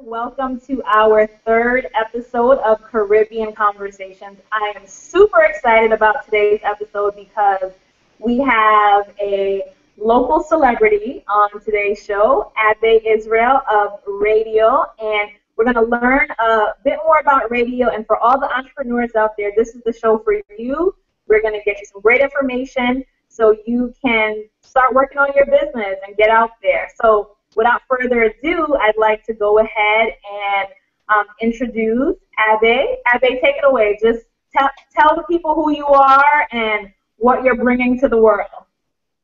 Welcome to our third episode of Caribbean Conversations. I am super excited about today's episode because we have a local celebrity on today's show, Abay Israel of Radial, and we're going to learn a bit more about Radial. And for all the entrepreneurs out there, this is the show for you. We're going to get you some great information so you can start working on your business and get out there. So without further ado, I'd like to go ahead and introduce Abay. Abay, take it away. Just tell the people who you are and what you're bringing to the world.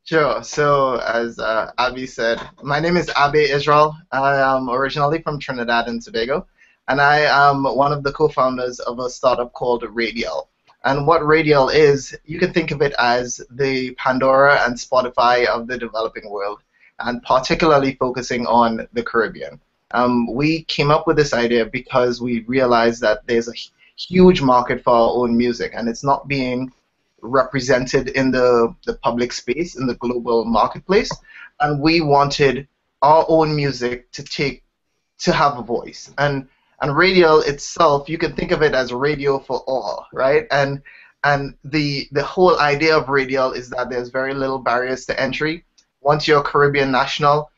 Sure. So as Abby said, my name is Abay Israel. I am originally from Trinidad and Tobago, and I am one of the co-founders of a startup called Radial. And what Radial is, you can think of it as the Pandora and Spotify of the developing world, and particularly focusing on the Caribbean. We came up with this idea because we realized that there's a huge market for our own music, and it's not being represented in the public space, in the global marketplace, and we wanted our own music to have a voice. And Radial itself, you can think of it as radio for all, right? And the whole idea of Radial is that there's very little barriers to entry. Once you're a Caribbean national,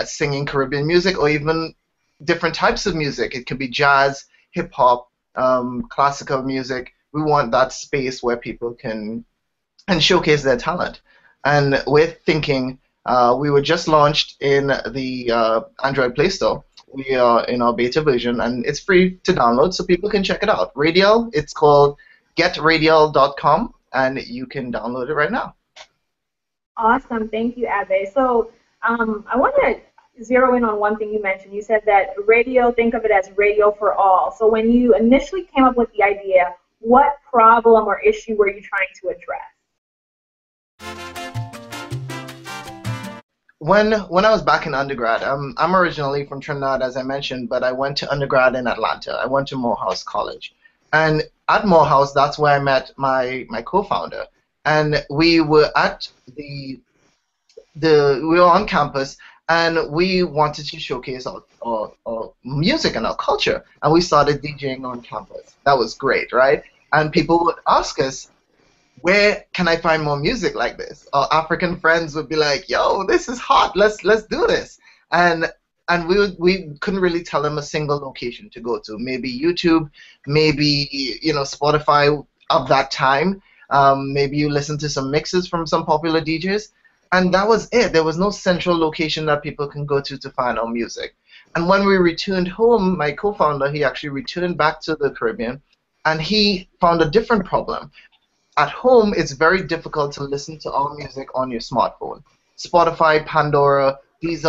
singing Caribbean music, or even different types of music, it could be jazz, hip hop, classical music. We want that space where people can showcase their talent. And we're thinking, we were just launched in the Android Play Store. We are in our beta version, and it's free to download, so people can check it out. Radial, it's called getradial.com, and you can download it right now. Awesome. Thank you, Abay. So I want to zero in on one thing you mentioned. You said that radio, think of it as radio for all. So when you initially came up with the idea, what problem or issue were you trying to address? When I was back in undergrad, I'm originally from Trinidad, as I mentioned, but I went to undergrad in Atlanta. I went to Morehouse College. And at Morehouse, that's where I met my co-founder. And we were at we were on campus, and we wanted to showcase our music and our culture, and we started DJing on campus. That was great, right? And people would ask us, where can I find more music like this? Our African friends would be like, yo, this is hot, let's do this. And we couldn't really tell them a single location to go to. Maybe YouTube, maybe Spotify of that time. Maybe you listen to some mixes from some popular DJs, and that was it. There was no central location that people can go to find our music. And when we returned home, my co-founder, he actually returned back to the Caribbean, and he found a different problem. At home, it's very difficult to listen to our music on your smartphone. Spotify, Pandora,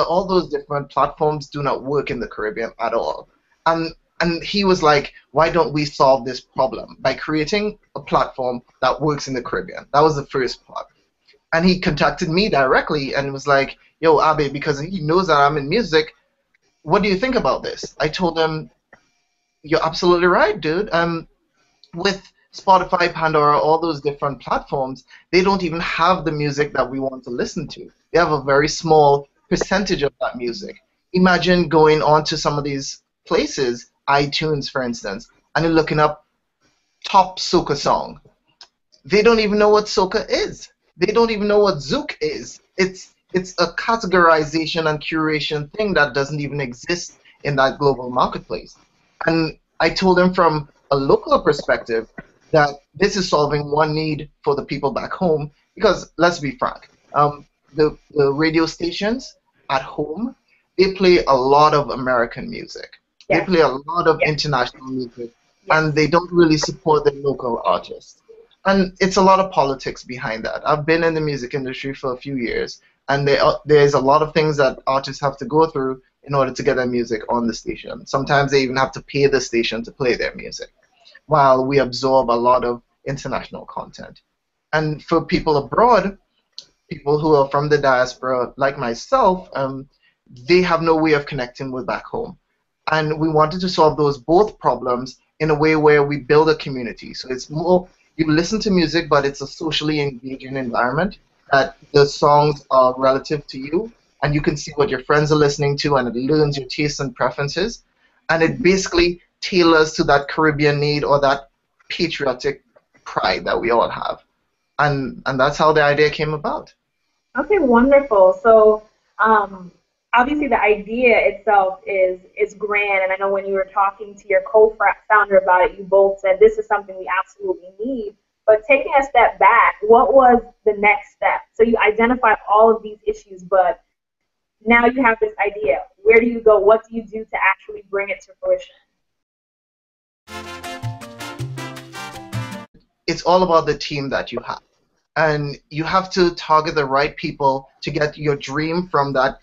all those different platforms do not work in the Caribbean at all. And he was like, why don't we solve this problem by creating a platform that works in the Caribbean? That was the first part. And he contacted me directly and was like, yo, Abay, because he knows that I'm in music, what do you think about this? I told him, you're absolutely right, dude. With Spotify, Pandora, all those different platforms, they don't even have the music that we want to listen to. They have a very small percentage of that music. Imagine going on to some of these places, iTunes, for instance, and you're looking up top soca song. They don't even know what soca is. They don't even know what zouk is. It's a categorization and curation thing that doesn't even exist in that global marketplace. And I told him from a local perspective that this is solving one need for the people back home, because let's be frank, the radio stations at home, they play a lot of American music. They play a lot of international music, and they don't really support the local artists. And it's a lot of politics behind that. I've been in the music industry for a few years, and there's a lot of things that artists have to go through in order to get their music on the station. Sometimes they even have to pay the station to play their music, while we absorb a lot of international content. And for people abroad, people who are from the diaspora, like myself, they have no way of connecting with back home. And we wanted to solve those both problems in a way where we build a community. So it's more, you listen to music, but it's a socially engaging environment, that the songs are relative to you, and you can see what your friends are listening to, and it learns your tastes and preferences. and it basically tailors to that Caribbean need or that patriotic pride that we all have. And that's how the idea came about. Okay, wonderful. So obviously the idea itself is grand, and I know when you were talking to your co-founder about it, you both said this is something we absolutely need. But taking a step back, what was the next step? So you identified all of these issues, but now you have this idea. Where do you go? What do you do to actually bring it to fruition? It's all about the team that you have. And you have to target the right people to get your dream from that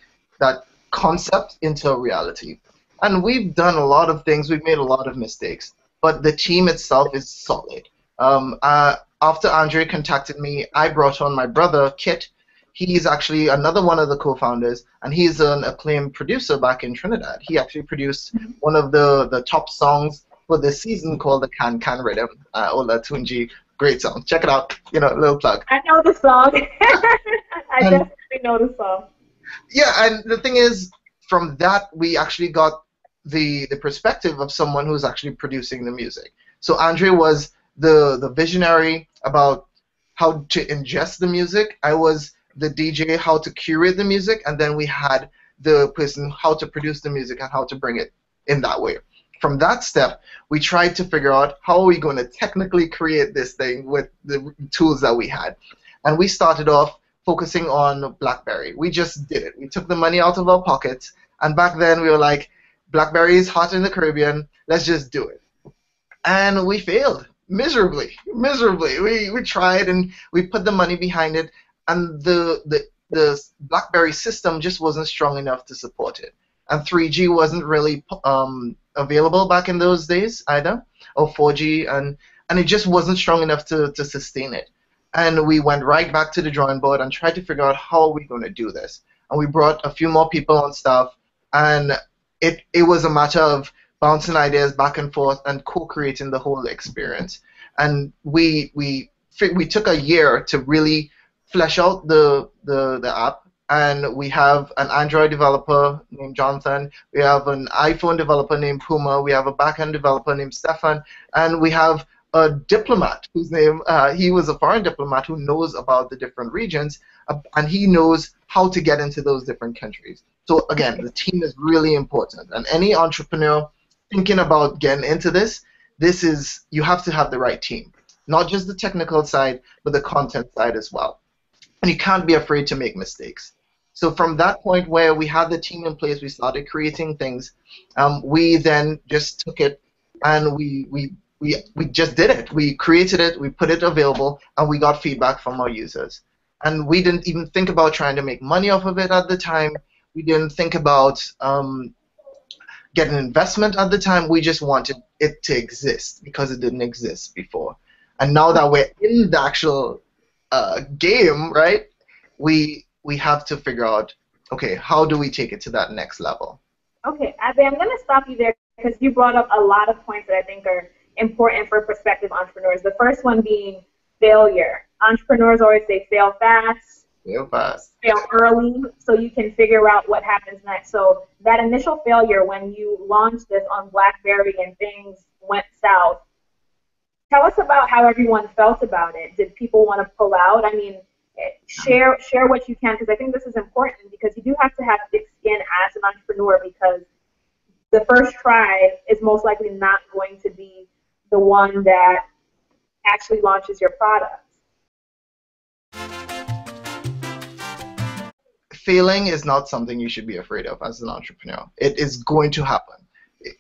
concept into a reality. And we've done a lot of things. We've made a lot of mistakes. But the team itself is solid. After Andre contacted me, I brought on my brother, Kit. He's actually another one of the co-founders, and he's an acclaimed producer back in Trinidad. He actually produced one of the top songs for this season called the Can Can Rhythm, Ola Tunji. Great song. Check it out. You know, little plug. I know the song. I definitely know the song. Yeah, and the thing is, from that, we actually got the perspective of someone who's actually producing the music. So Andre was the visionary about how to ingest the music. I was the DJ, how to curate the music, and then we had the person how to produce the music and how to bring it in that way. From that step, we tried to figure out how are we going to technically create this thing with the tools that we had. And we started off focusing on BlackBerry. We just did it. We took the money out of our pockets, and back then we were like, BlackBerry is hot in the Caribbean, let's just do it. And we failed miserably. We tried and we put the money behind it, and the BlackBerry system just wasn't strong enough to support it. And 3G wasn't really available back in those days either, or 4G, and it just wasn't strong enough to sustain it. And we went right back to the drawing board and tried to figure out how are we going to do this. And we brought a few more people on staff, and it was a matter of bouncing ideas back and forth and co-creating the whole experience. And we took a year to really flesh out the app. And we have an Android developer named Jonathan, we have an iPhone developer named Puma, we have a backend developer named Stefan, and we have a diplomat whose name, he was a foreign diplomat who knows about the different regions, and he knows how to get into those different countries. So again, the team is really important, and any entrepreneur thinking about getting into this is, you have to have the right team. Not just the technical side, but the content side as well. And you can't be afraid to make mistakes. So from that point where we had the team in place, we started creating things. We then just took it and we just did it. We created it, we put it available, and we got feedback from our users. And we didn't even think about trying to make money off of it at the time. We didn't think about getting investment at the time. We just wanted it to exist because it didn't exist before. And now that we're in the actual game, right, we have to figure out, okay, how do we take it to that next level? Okay, Abay, I'm going to stop you there because you brought up a lot of points that I think are important for prospective entrepreneurs. The first one being failure. Entrepreneurs always say fail fast, fail early, so you can figure out what happens next. So that initial failure when you launched this on BlackBerry and things went south, tell us about how everyone felt about it. Did people want to pull out? I mean, share what you can, because I think this is important, because you do have to have thick skin as an entrepreneur, because the first try is most likely not going to be the one that actually launches your product. Failing is not something you should be afraid of as an entrepreneur. It is going to happen.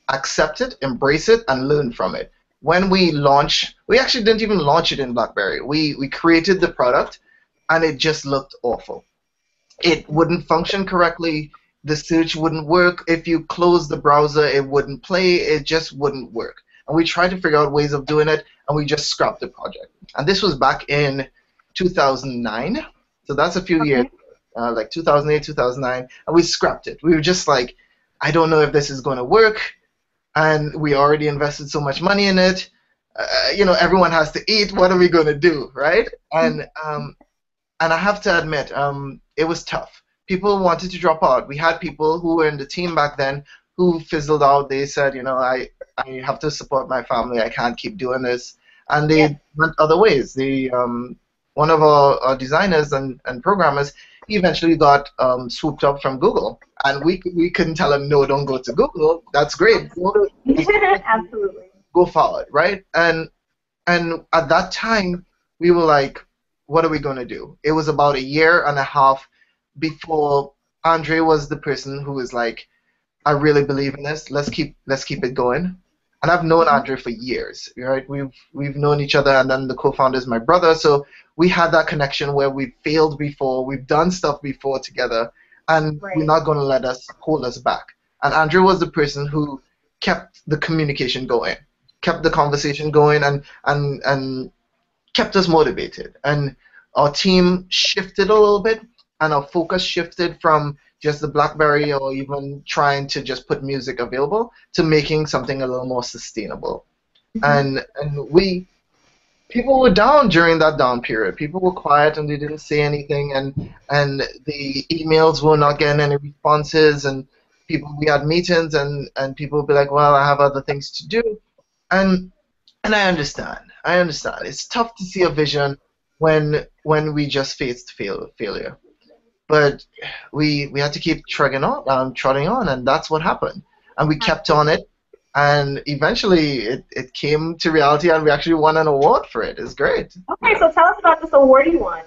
Accept it, embrace it, and learn from it. When we launch, we actually didn't even launch it in BlackBerry. We created the product, and it just looked awful. It wouldn't function correctly. The search wouldn't work. If you close the browser, it wouldn't play. It just wouldn't work. And we tried to figure out ways of doing it, and we just scrapped the project. And this was back in 2009, so that's a few years, like 2008, 2009, and we scrapped it. We were just like, I don't know if this is going to work, and we already invested so much money in it. You know, everyone has to eat. What are we going to do, right? And I have to admit, it was tough. People wanted to drop out. We had people who were in the team back then who fizzled out. They said, you know, I have to support my family. I can't keep doing this, and Yeah. they went other ways. They one of our designers and programmers, he eventually got swooped up from Google, and we couldn't tell him, no, don't go to Google. That's great. Absolutely. Go forward, right? And at that time, we were like, what are we going to do? It was about a year and a half before Andre was the person who was like, I really believe in this. Let's keep it going. And I've known Andre for years, right? We've known each other, and then the co-founder is my brother. So we had that connection where we've failed before, we've done stuff before together, and Right. we're not going to let us hold us back. And Andre was the person who kept the communication going, kept the conversation going, and kept us motivated. And our team shifted a little bit, and our focus shifted from just the BlackBerry or even trying to just put music available to making something a little more sustainable. And people were down during that down period. People were quiet and they didn't say anything, and the emails were not getting any responses, and we had meetings, and people would be like, well, I have other things to do. And I understand. I understand. It's tough to see a vision when we just faced failure. But we had to keep trotting on, and that's what happened. And we kept on it, and eventually it came to reality, and we actually won an award for it. It's great. Okay, so tell us about this award you won.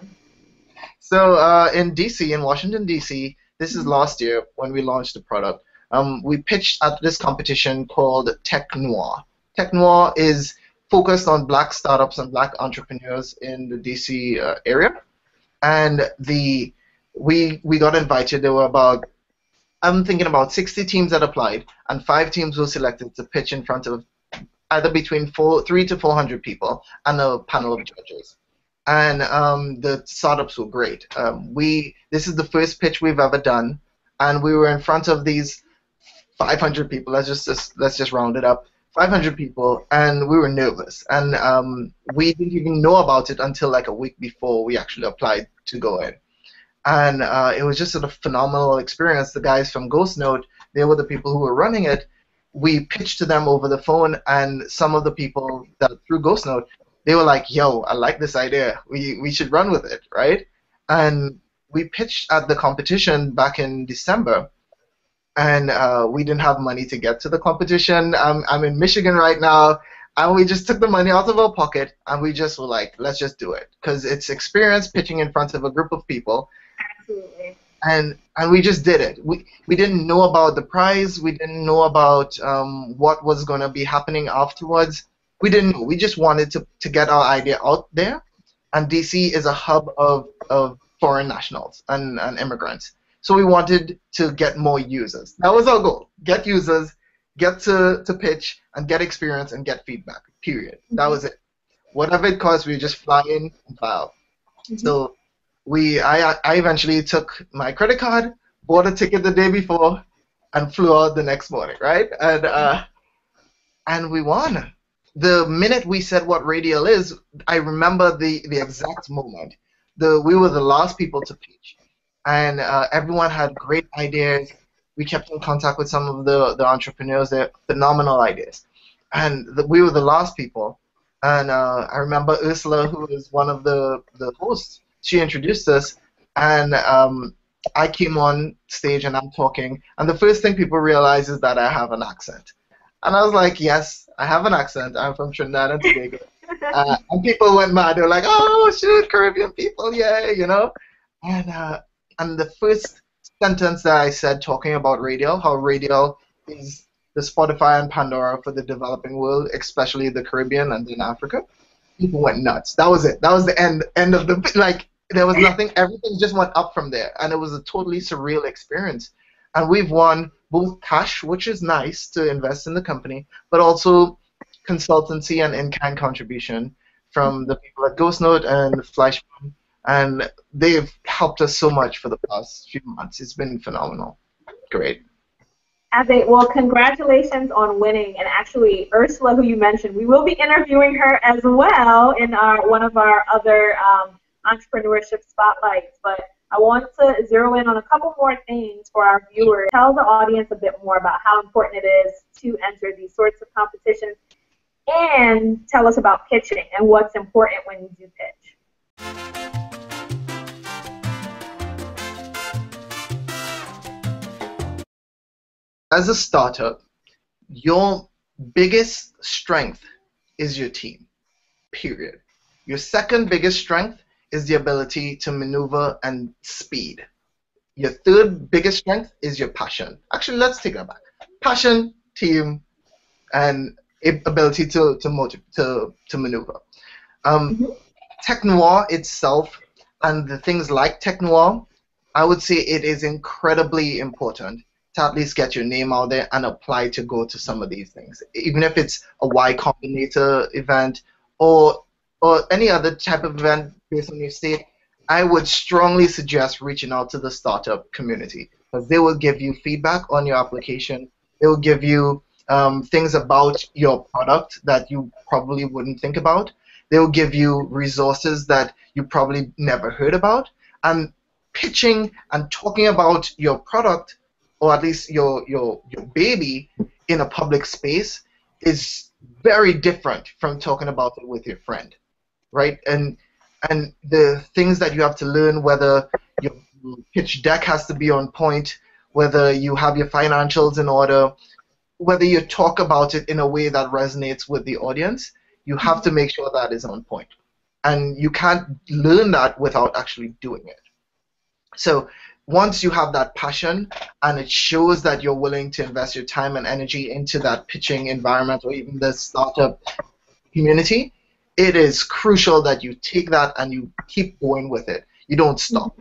So in DC, in Washington DC, this is last year when we launched the product. We pitched at this competition called Tech Noir. Tech Noir is focused on black startups and black entrepreneurs in the DC area, and we got invited. There were I'm thinking about 60 teams that applied, and 5 teams were selected to pitch in front of either between 300 to 400 people and a panel of judges. And the startups were great. This is the first pitch we've ever done, and we were in front of these 500 people. Let's just round it up. 500 people, and we were nervous, and we didn't even know about it until like a week before we actually applied to go in. And it was just a phenomenal experience. The guys from GhostNote, they were the people who were running it. We pitched to them over the phone, and some of the people that through GhostNote, they were like, yo, I like this idea. We should run with it, right? And we pitched at the competition back in December, and we didn't have money to get to the competition. I'm in Michigan right now, and we just took the money out of our pocket, and we just were like, let's just do it, because it's experience pitching in front of a group of people. Absolutely. And we just did it. We didn't know about the prize. We didn't know about what was going to be happening afterwards. We didn't know. We just wanted to get our idea out there. And DC is a hub of foreign nationals and immigrants. So we wanted to get more users. That was our goal. Get users, get to pitch, and get experience and get feedback, period. That was it. Whatever it cost, we just fly in and fly out. So I eventually took my credit card, bought a ticket the day before, and flew out the next morning, right? And we won. The minute we said what Radial is, I remember the exact moment. We were the last people to pitch, and everyone had great ideas. We kept in contact with some of the entrepreneurs. They're phenomenal ideas, and we were the last people. And I remember Ursula, who was one of the hosts. She introduced us, and I came on stage and I'm talking, and the first thing people realize is that I have an accent. And I was like, yes, I have an accent. I'm from Trinidad and Tobago. And people went mad. They were like, oh, shoot, Caribbean people, yeah, you know. And the first sentence that I said talking about Radial, how Radial is the Spotify and Pandora for the developing world, especially the Caribbean and in Africa, people went nuts. That was it. That was the end of the, like, there was nothing, everything just went up from there. And it was a totally surreal experience. And we've won both cash, which is nice to invest in the company, but also consultancy and in-kind contribution from the people at GhostNote and Fleischmann. And they've helped us so much for the past few months. It's been phenomenal. Great. Abay, well, congratulations on winning. And actually, Ursula, who you mentioned, we will be interviewing her as well in one of our other entrepreneurship spotlights. But I want to zero in on a couple more things for our viewers. Tell the audience a bit more about how important it is to enter these sorts of competitions, and tell us about pitching and what's important when you do pitch. As a startup, your biggest strength is your team, period. Your second biggest strength is the ability to maneuver and speed. Your third biggest strength is your passion. Actually, let's take that back. Passion, team, and ability to maneuver. Tech Noir itself and the things like Tech Noir, I would say it is incredibly important to at least get your name out there and apply to go to some of these things. Even if it's a Y Combinator event or any other type of event based on your state, I would strongly suggest reaching out to the startup community, because they will give you feedback on your application. They will give you things about your product that you probably wouldn't think about. They will give you resources that you probably never heard about. And pitching and talking about your product, or at least your baby, in a public space is very different from talking about it with your friend, right? And the things that you have to learn, whether your pitch deck has to be on point, whether you have your financials in order, whether you talk about it in a way that resonates with the audience, you have to make sure that is on point. And you can't learn that without actually doing it. So once you have that passion and it shows that you're willing to invest your time and energy into that pitching environment or even the startup community, it is crucial that you take that and you keep going with it. You don't stop.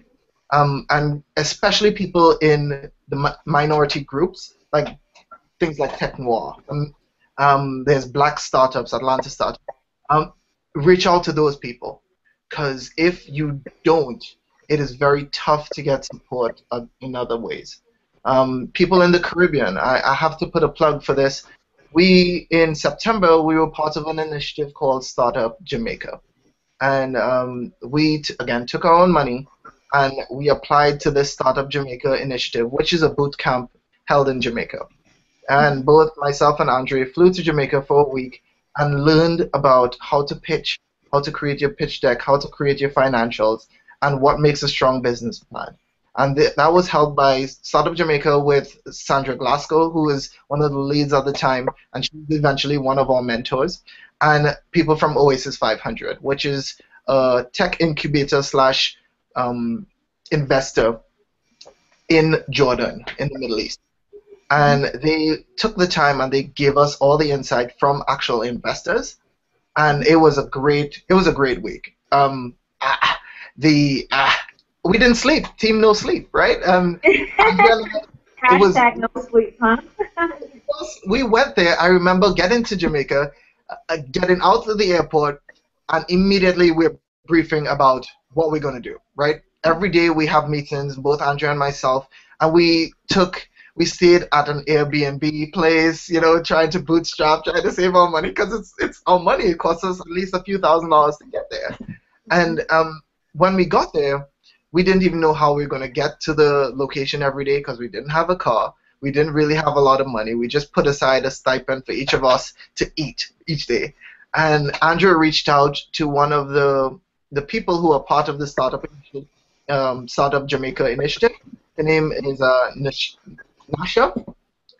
And especially people in the minority groups, like things like Tech Noir. There's Black startups, Atlanta startups. Reach out to those people, because if you don't, it is very tough to get support in other ways. People in the Caribbean, I have to put a plug for this. In September, we were part of an initiative called Startup Jamaica. And we, again, took our own money, and we applied to this Startup Jamaica initiative, which is a boot camp held in Jamaica. And both myself and Andre flew to Jamaica for a week and learned about how to pitch, how to create your pitch deck, how to create your financials, and what makes a strong business plan. And that was held by Startup Jamaica with Sandra Glasgow, who is one of the leads at the time, and she was eventually one of our mentors, and people from Oasis 500, which is a tech incubator slash investor in Jordan, in the Middle East. And they took the time and they gave us all the insight from actual investors, and it was a great week. We didn't sleep. Team no sleep, right? Hashtag no sleep, huh? We went there. I remember getting to Jamaica, getting out of the airport, and immediately we're briefing about what we're going to do, right? Every day we have meetings, both Andrea and myself, and we stayed at an Airbnb place, trying to bootstrap, trying to save our money, because it's our money. It costs us at least a few $1,000s to get there. And when we got there, we didn't even know how we were going to get to the location every day, because we didn't have a car. We didn't really have a lot of money. We just put aside a stipend for each of us to eat each day. And Andrea reached out to one of the people who are part of the Startup Jamaica initiative. Her name is Nasha.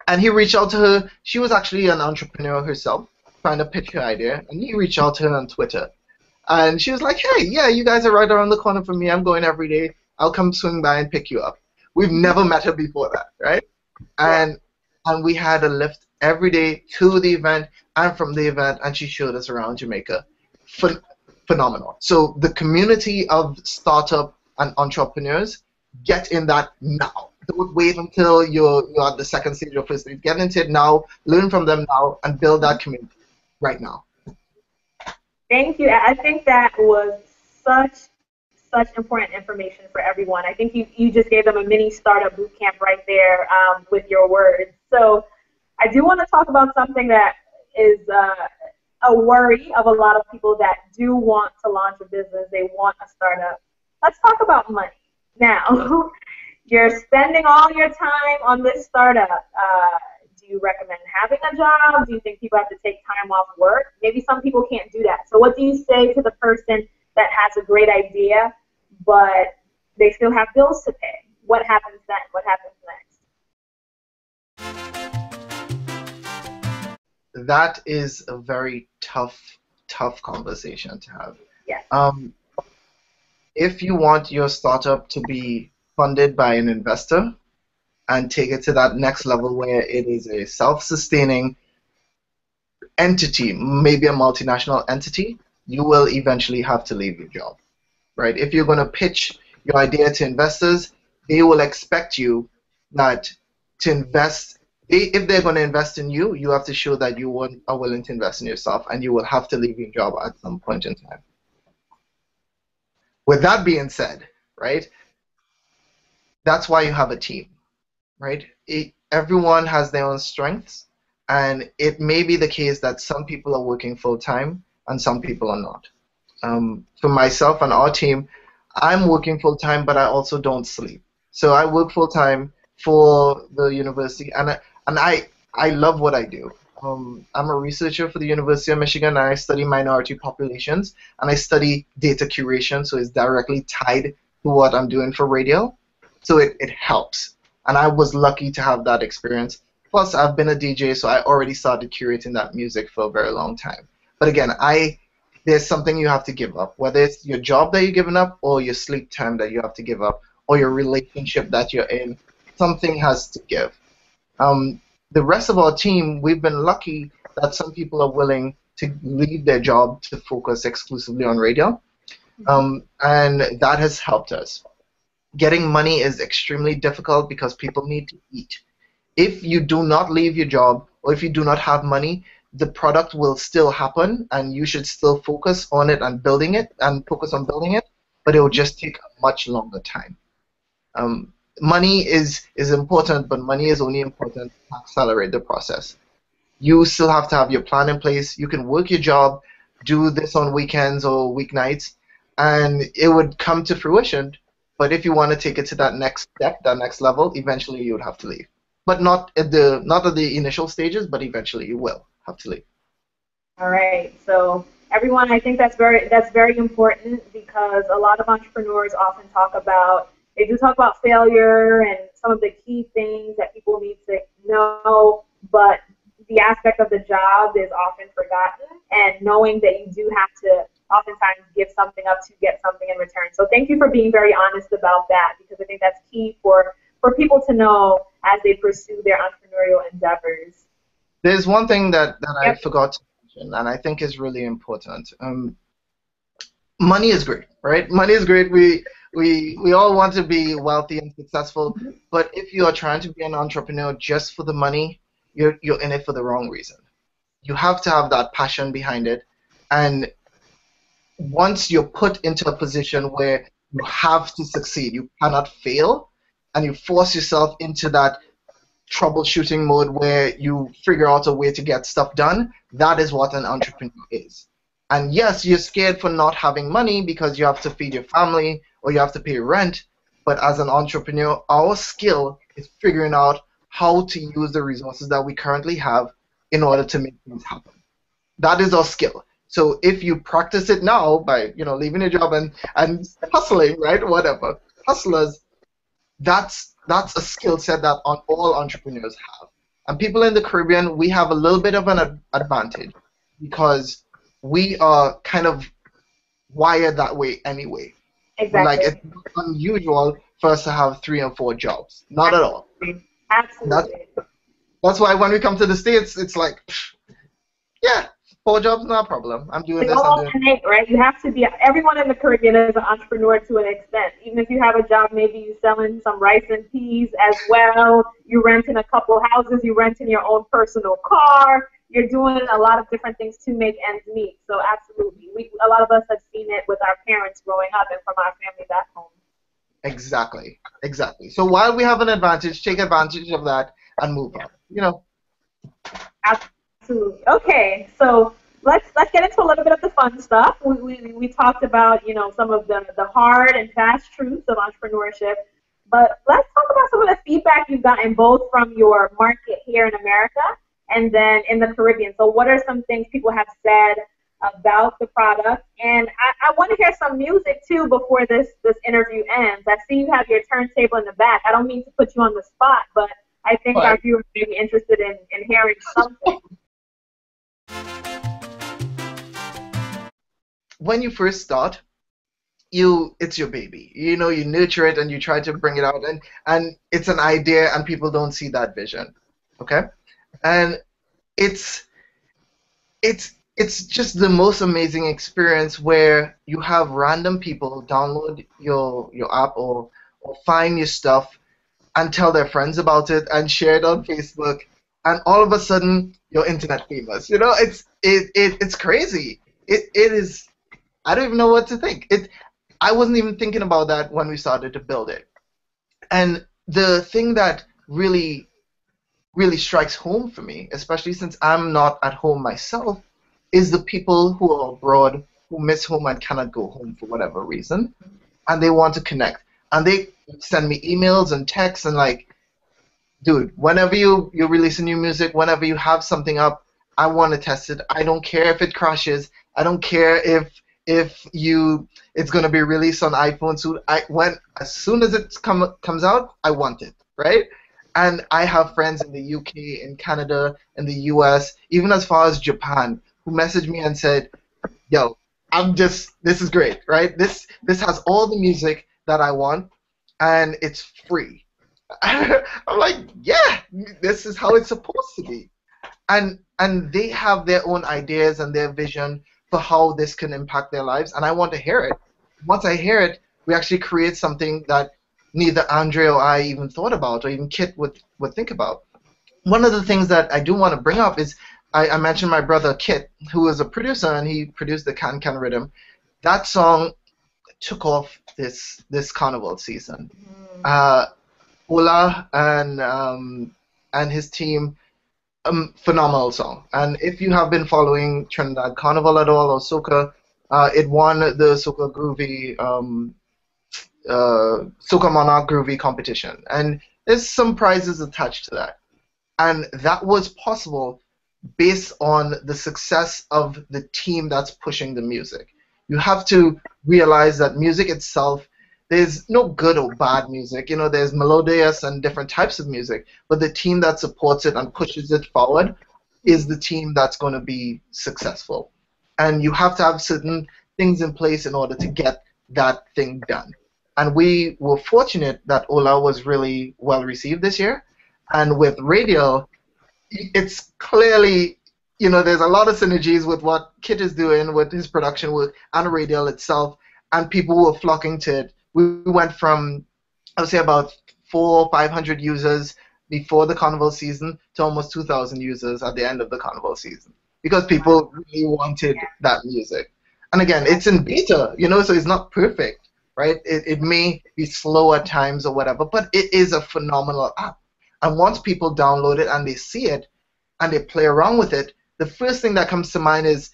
And he reached out to her. She was actually an entrepreneur herself, trying to pitch her idea. And he reached out to her on Twitter. And she was like, hey, yeah, you guys are right around the corner from me. I'm going every day. I'll come swing by and pick you up. We've never met her before that, right? And we had a lift every day to the event and from the event, and she showed us around Jamaica. Phenomenal. So the community of startup and entrepreneurs, get in that now. Don't wait until you're at the second stage or first stage. Get into it now, learn from them now, and build that community right now. Thank you. I think that was such important information for everyone. I think you just gave them a mini startup boot camp right there with your words. So I do want to talk about something that is a worry of a lot of people that do want to launch a business. They want a startup. Let's talk about money. Now, you're spending all your time on this startup. Do you recommend having a job? Do you think people have to take time off work? Maybe some people can't do that. So what do you say to the person that has a great idea, but they still have bills to pay? What happens then? What happens next? That is a very tough conversation to have. Yes. If you want your startup to be funded by an investor and take it to that next level where it is a self-sustaining entity, maybe a multinational entity, you will eventually have to leave your job, right? If you're going to pitch your idea to investors, they will expect you that to invest. If they're going to invest in you, you have to show that you are willing to invest in yourself, and you will have to leave your job at some point in time. With that being said, right, that's why you have a team, right? Everyone has their own strengths, and it may be the case that some people are working full-time and some people are not. For myself and our team, I'm working full-time, but I also don't sleep. So I work full-time for the university, and I love what I do. I'm a researcher for the University of Michigan, and I study minority populations, and I study data curation, so it's directly tied to what I'm doing for Radial. So it helps, and I was lucky to have that experience. Plus, I've been a DJ, so I already started curating that music for a very long time. But again, there's something you have to give up, whether it's your job that you're giving up, or your sleep time that you have to give up, or your relationship that you're in. Something has to give. The rest of our team, we've been lucky that some people are willing to leave their job to focus exclusively on Radial, and that has helped us. Getting money is extremely difficult because people need to eat. If you do not leave your job, or if you do not have money, the product will still happen, and you should still focus on it and building it, and focus on building it, but it will just take a much longer time. Money is important, but money is only important to accelerate the process. You still have to have your plan in place. You can work your job, do this on weekends or weeknights, and it would come to fruition. But if you want to take it to that next step, that next level, eventually you would have to leave. But not at the initial stages, but eventually you will have to leave. All right. So everyone, I think that's very important, because a lot of entrepreneurs often talk about failure and some of the key things that people need to know, but the aspect of the job is often forgotten, and knowing that you do have to oftentimes give something up to get something in return. So thank you for being very honest about that, because I think that's key for people to know as they pursue their entrepreneurial endeavors. There's one thing that I forgot to mention, and I think is really important. Money is great, right? Money is great. We all want to be wealthy and successful, but if you are trying to be an entrepreneur just for the money, you're in it for the wrong reason. You have to have that passion behind it, and once you're put into a position where you have to succeed, you cannot fail, and you force yourself into that troubleshooting mode where you figure out a way to get stuff done, that is what an entrepreneur is. And yes, you're scared for not having money because you have to feed your family or you have to pay rent, but as an entrepreneur, our skill is figuring out how to use the resources that we currently have in order to make things happen. That is our skill. So if you practice it now by leaving your job and hustling, right, whatever, hustlers, that's a skill set that all entrepreneurs have. And people in the Caribbean, we have a little bit of an advantage because we are kind of wired that way anyway. Exactly. Like, it's not unusual for us to have 3 or 4 jobs. Not at all. Absolutely. That's why when we come to the States, it's like, yeah, 4 jobs, no problem. I'm doing this. Innate, right? You have to be. Everyone in the Caribbean is an entrepreneur to an extent. Even if you have a job, maybe you're selling some rice and peas as well. You're renting a couple houses. You're renting your own personal car. You're doing a lot of different things to make ends meet. So absolutely, a lot of us have seen it with our parents growing up and from our family back home. Exactly. So while we have an advantage, take advantage of that and move on. Absolutely. Okay, so let's get into a little bit of the fun stuff. We talked about, you know, some of the hard and fast truths of entrepreneurship, but let's talk about some of the feedback you've gotten both from your market here in America and then in the Caribbean. So what are some things people have said about the product? And I want to hear some music too before this interview ends. I see you have your turntable in the back. I don't mean to put you on the spot, but I think our viewers may be interested in hearing something. When you first start, it's your baby. You know, you nurture it and you try to bring it out, and it's an idea and people don't see that vision. Okay? And it's just the most amazing experience where you have random people download your app or find your stuff and tell their friends about it and share it on Facebook, and all of a sudden you're internet famous. You know, it's crazy. It is. I don't even know what to think. I wasn't even thinking about that when we started to build it. And the thing that really strikes home for me, especially since I'm not at home myself, is the people who are abroad who miss home and cannot go home for whatever reason, and they want to connect. And they send me emails and texts and like, dude, whenever you release a new music, whenever you have something up, I want to test it. I don't care if it crashes. I don't care if it's going to be released on iPhone soon. As soon as it comes out, I want it, right? And I have friends in the UK, in Canada, in the US, even as far as Japan, who messaged me and said, yo, this is great, right? This has all the music that I want, and it's free. I'm like, yeah, this is how it's supposed to be. And they have their own ideas and their vision for how this can impact their lives, and I want to hear it. Once I hear it, we actually create something that neither Andre or I even thought about, or even Kit would think about. One of the things that I do want to bring up is I mentioned my brother Kit, who is a producer, and he produced the Can Can Rhythm. That song took off this carnival season. Ola and his team, phenomenal song. And if you have been following Trinidad Carnival at all or soca, it won the Soca Groovy Soca Monarch Groovy competition, and there's some prizes attached to that. And that was possible based on the success of the team that's pushing the music. You have to realize that music itself, there's no good or bad music. You know, there's melodious and different types of music, but the team that supports it and pushes it forward is the team that's going to be successful. And you have to have certain things in place in order to get that thing done. And we were fortunate that Ola was really well received this year. And with Radial, it's clearly, you know, there's a lot of synergies with what Kit is doing with his production work and Radial itself, and people were flocking to it. We went from, I would say, about 400 or 500 users before the carnival season to almost 2,000 users at the end of the carnival season, because people really wanted that music. And again, it's in beta, you know, so it's not perfect, right? It may be slow at times or whatever, but it is a phenomenal app. And once people download it and they see it and they play around with it, the first thing that comes to mind is,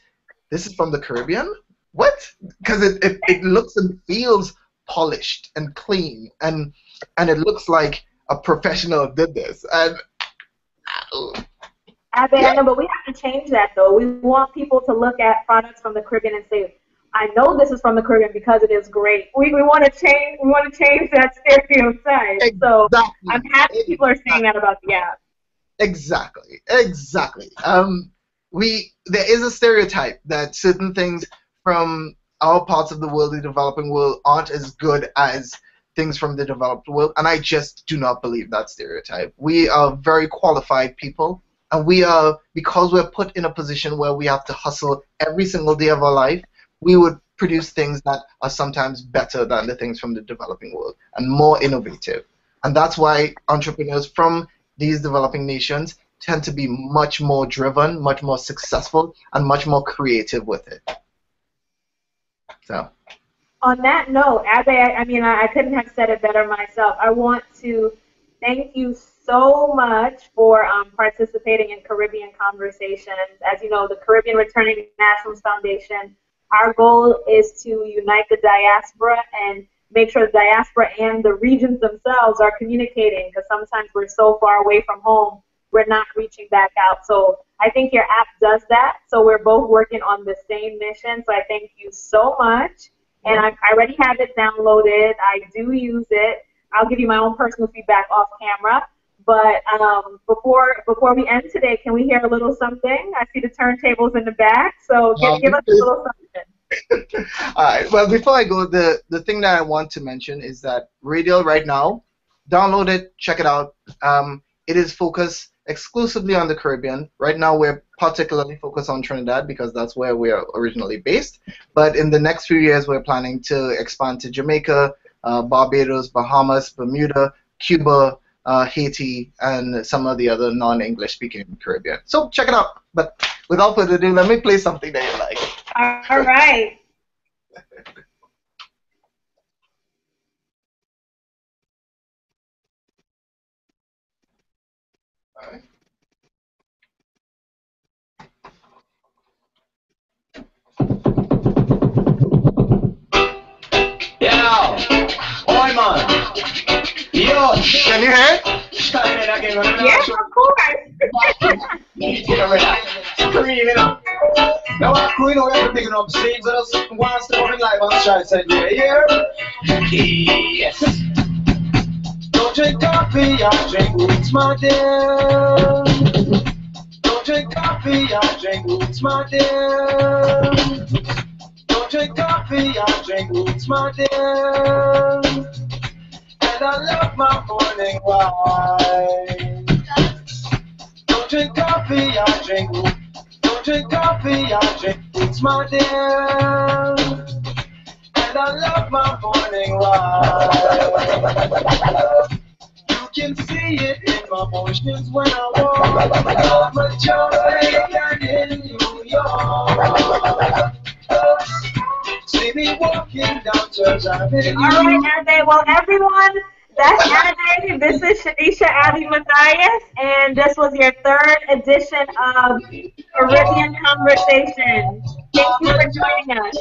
this is from the Caribbean? What? Because it looks and feels polished and clean, and it looks like a professional did this. And I know, but we have to change that though. We want people to look at products from the Caribbean and say, I know this is from the Caribbean because it is great. We want to change. We want to change that stereotype. Exactly. So I'm happy people are saying that about the app. Exactly. There is a stereotype that certain things from our parts of the world, the developing world, aren't as good as things from the developed world, and I just do not believe that stereotype. We are very qualified people, and because we're put in a position where we have to hustle every single day of our life, we would produce things that are sometimes better than the things from the developing world and more innovative. And that's why entrepreneurs from these developing nations tend to be much more driven, much more successful, and much more creative with it. So. On that note, Abay, I couldn't have said it better myself. I want to Thank you so much for participating in Caribbean Conversations. As you know, the Caribbean Returning Nationals Foundation, our goal is to unite the diaspora and make sure the diaspora and the regions themselves are communicating, because sometimes we're so far away from home, we're not reaching back out. So I think your app does that. So we're both working on the same mission. So I thank you so much. And I already have it downloaded. I do use it. I'll give you my own personal feedback off camera. But before we end today, can we hear a little something? I see the turntables in the back. So give us a little something. All right. Well, before I go, the thing that I want to mention is that Radial right now, download it, check it out. It is focused exclusively on the Caribbean. Right now, we're particularly focused on Trinidad because that's where we are originally based. But in the next few years, we're planning to expand to Jamaica, Barbados, Bahamas, Bermuda, Cuba, Haiti, and some of the other non-English speaking Caribbean. So check it out. But without further ado, let me play something that you like. All right. All right. Yo, oi man. Yo, can you hear it? Yes, of course. Screaming up. Now I'm going over here picking up sleeves and us one step in life on the stride said, yeah. Yes. Don't drink coffee, I drink roots, my dear. Don't drink coffee, I drink roots, my dear. Don't drink coffee, I drink roots, my dear. And I love my morning wine. Don't drink coffee, I drink roots. Don't drink coffee, I drink roots, my dear. And I love my morning wine. You can see it in my motions when I walk. I'm a Jamaican in New York. See me walking down Church Avenue. All right, Abay. Well, everyone, that's Abay. This is Shedisha Abby M, and this was your third edition of Caribbean Conversations. Thank you for joining us.